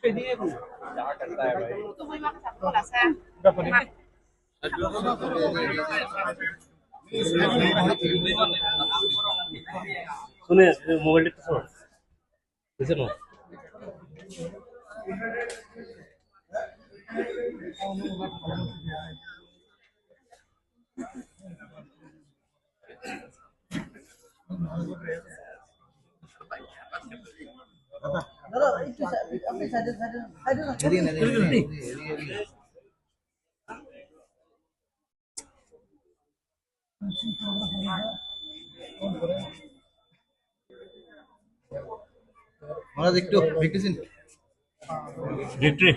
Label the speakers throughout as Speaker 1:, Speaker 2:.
Speaker 1: Tôi mắc sẵn là sao? Mặc
Speaker 2: শুনে মোবাইলটা একটু শোনো বুঝছেন
Speaker 3: মহারাজ একটু ভিক্টিসিন
Speaker 2: victory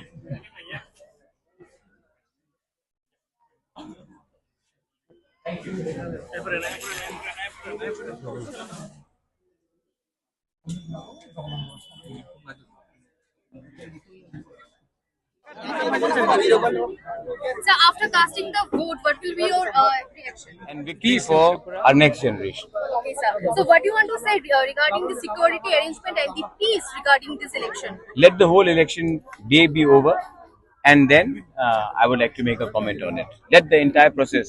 Speaker 1: So after casting the vote, what will be your reaction?
Speaker 4: And victory for our next generation.
Speaker 1: Okay, sir. So what do you want to say regarding the security arrangement and the peace regarding this election?
Speaker 4: Let the whole election day be over, and then I would like to make a comment on it. Let the entire process.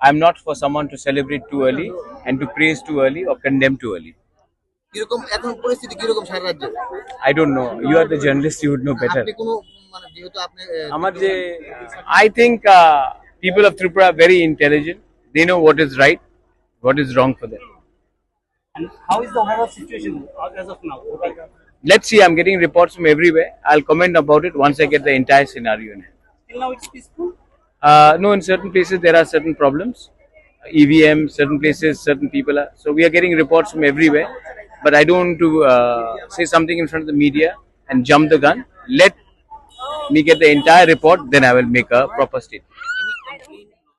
Speaker 4: I'm not for someone to celebrate too early and to praise too early or condemn too early.
Speaker 3: কিরকম এখন পরিস্থিতি কিরকম সারা রাজ্যে
Speaker 4: I don't know. You are the journalist. You would know better.
Speaker 3: আপনি কোনো মানে যেহেতু আপনি
Speaker 4: I think people of Tripura are very intelligent. They know what is right, what is wrong for them.
Speaker 2: And how is the overall situation as of now?
Speaker 4: Let's see. I'm getting reports from everywhere. I'll comment about it once I get the entire scenario in hand.
Speaker 2: Till now it's peaceful.
Speaker 4: No, in certain places there are certain problems. EVM, certain places, certain people are. So we are getting reports from everywhere. But I don't want to say something in front of the media and jump the gun. Let me get the entire report, then I will make a proper statement.